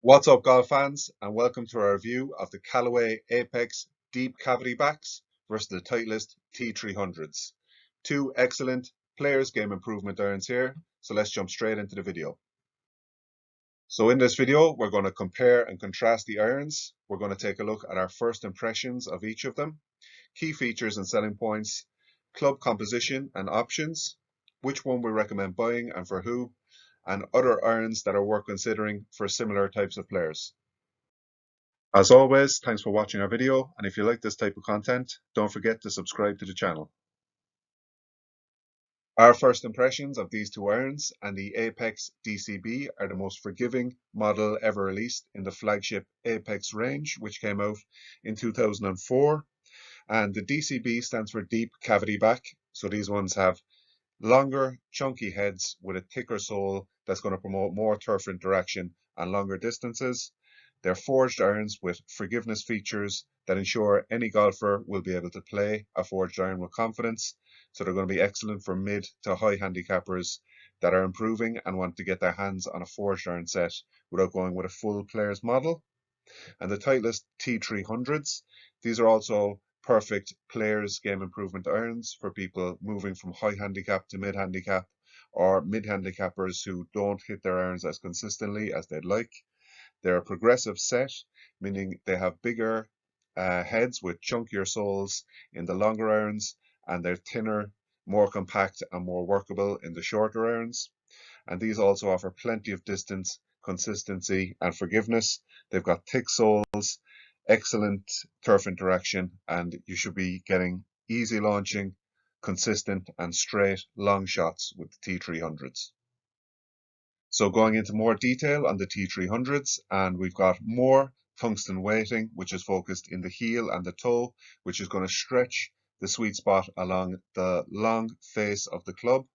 What's up, golf fans, and welcome to our review of the Callaway Apex Deep Cavity Backs versus the Titleist T300s. Two excellent players' game improvement irons here, so let's jump straight into the video. So in this video, we're going to compare and contrast the irons. We're going to take a look at our first impressions of each of them, key features and selling points, club composition and options, which one we recommend buying and for who, and other irons that are worth considering for similar types of players. As always, thanks for watching our video, and if you like this type of content, don't forget to subscribe to the channel. Our first impressions of these two irons and the Apex DCB are the most forgiving model ever released in the flagship Apex range, which came out in 2004. And the DCB stands for Deep Cavity Back, so these ones have longer, chunky heads with a thicker sole that's going to promote more turf interaction and longer distances. They're forged irons with forgiveness features that ensure any golfer will be able to play a forged iron with confidence. So they're going to be excellent for mid to high handicappers that are improving and want to get their hands on a forged iron set without going with a full player's model. And the Titleist T300s, these are also perfect players game improvement irons for people moving from high handicap to mid handicap, or mid handicappers who don't hit their irons as consistently as they'd like. They're a progressive set, meaning they have bigger heads with chunkier soles in the longer irons, and they're thinner, more compact and more workable in the shorter irons. And these also offer plenty of distance, consistency and forgiveness. They've got thick soles, excellent turf interaction, and you should be getting easy launching, consistent and straight long shots with the T300s. So going into more detail on the T300s, and we've got more tungsten weighting, which is focused in the heel and the toe, which is going to stretch the sweet spot along the long face of the club.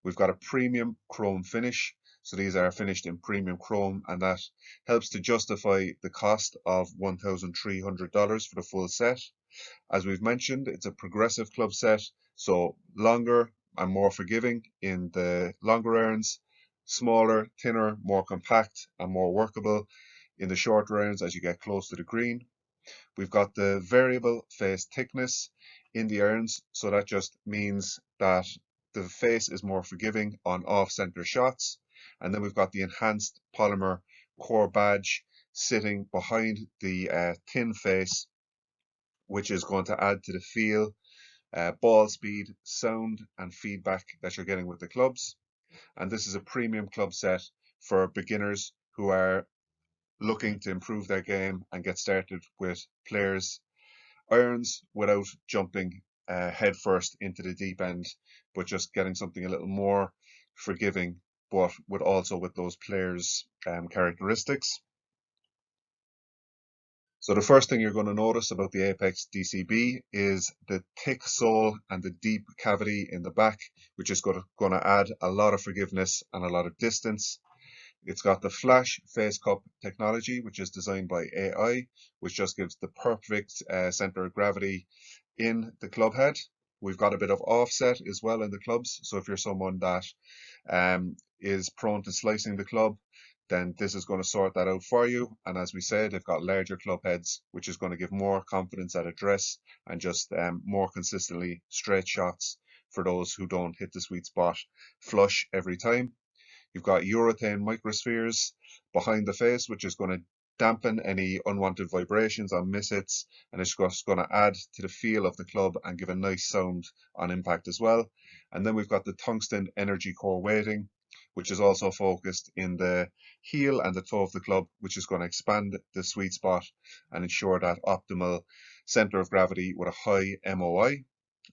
We've got a premium chrome finish, so these are finished in premium chrome, and that helps to justify the cost of $1,300 for the full set. As we've mentioned, it's a progressive club set, so longer and more forgiving in the longer irons, smaller, thinner, more compact and more workable in the shorter irons as you get close to the green. We've got the variable face thickness in the irons, so that just means that the face is more forgiving on off-center shots. And then we've got the enhanced polymer core badge sitting behind the thin face, which is going to add to the feel, ball speed, sound, and feedback that you're getting with the clubs. And this is a premium club set for beginners who are looking to improve their game and get started with players' irons without jumping head first into the deep end, but just getting something a little more forgiving, but with those players' characteristics. So the first thing you're going to notice about the Apex DCB is the thick sole and the deep cavity in the back, which is going to add a lot of forgiveness and a lot of distance. It's got the flash face cup technology, which is designed by AI, which just gives the perfect center of gravity in the club head. We've got a bit of offset as well in the clubs. So if you're someone that is prone to slicing the club, then this is going to sort that out for you. And as we said, they've got larger club heads, which is going to give more confidence at address and just more consistently straight shots for those who don't hit the sweet spot flush every time. You've got urethane microspheres behind the face, which is going to dampen any unwanted vibrations on mishits, and it's just going to add to the feel of the club and give a nice sound on impact as well. And then we've got the tungsten energy core weighting, which is also focused in the heel and the toe of the club, which is going to expand the sweet spot and ensure that optimal center of gravity with a high MOI.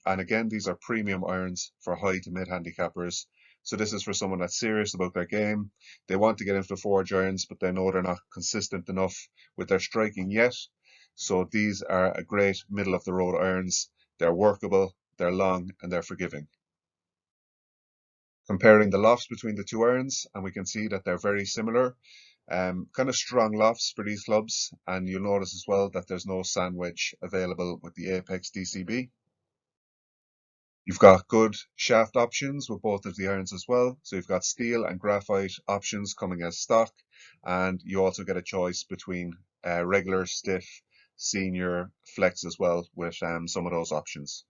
And again, these are premium irons for high to mid handicappers. So this is for someone that's serious about their game. They want to get into the forge irons, but they know they're not consistent enough with their striking yet. So these are a great middle of the road irons. They're workable, they're long, and they're forgiving. Comparing the lofts between the two irons, and we can see that they're very similar. Kind of strong lofts for these clubs, and you'll notice as well that there's no sand wedge available with the Apex DCB. You've got good shaft options with both of the irons as well. So you've got steel and graphite options coming as stock, and you also get a choice between regular, stiff, senior, flex as well with some of those options.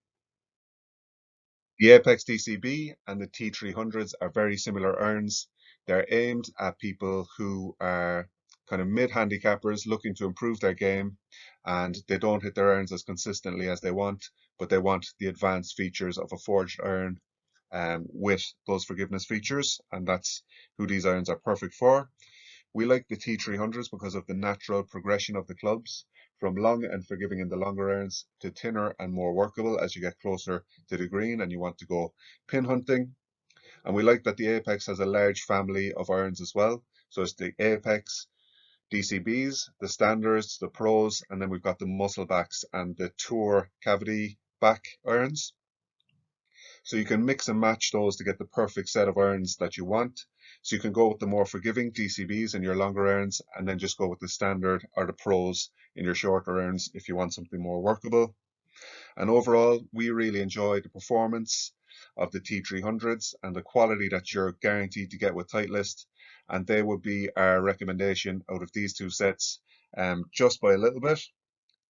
The Apex DCB and the T300s are very similar irons. They're aimed at people who are kind of mid-handicappers looking to improve their game, and they don't hit their irons as consistently as they want, but they want the advanced features of a forged iron with those forgiveness features, and that's who these irons are perfect for. We like the T300s because of the natural progression of the clubs, from long and forgiving in the longer irons to thinner and more workable as you get closer to the green and you want to go pin hunting. And we like that the Apex has a large family of irons as well. So it's the Apex DCBs, the standards, the pros, and then we've got the muscle backs and the tour cavity back irons. So you can mix and match those to get the perfect set of irons that you want. So you can go with the more forgiving DCBs in your longer irons, and then just go with the standard or the pros in your shorter irons if you want something more workable. And overall, we really enjoy the performance of the T300s and the quality that you're guaranteed to get with Titleist. And they would be our recommendation out of these two sets, just by a little bit.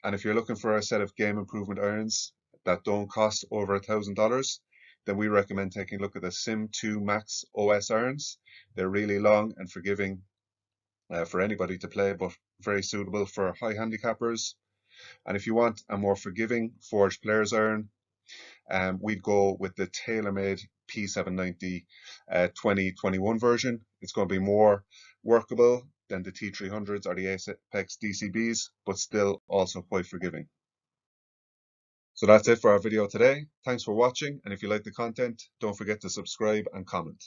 And if you're looking for a set of game improvement irons that don't cost over $1,000, then we recommend taking a look at the Sim 2 Max OS irons. They're really long and forgiving for anybody to play, but very suitable for high handicappers. And if you want a more forgiving forged player's iron, we'd go with the TaylorMade P790 2021 version. It's going to be more workable than the T300s or the Apex DCBs, but still also quite forgiving. So that's it for our video today. Thanks for watching, and if you like the content, don't forget to subscribe and comment.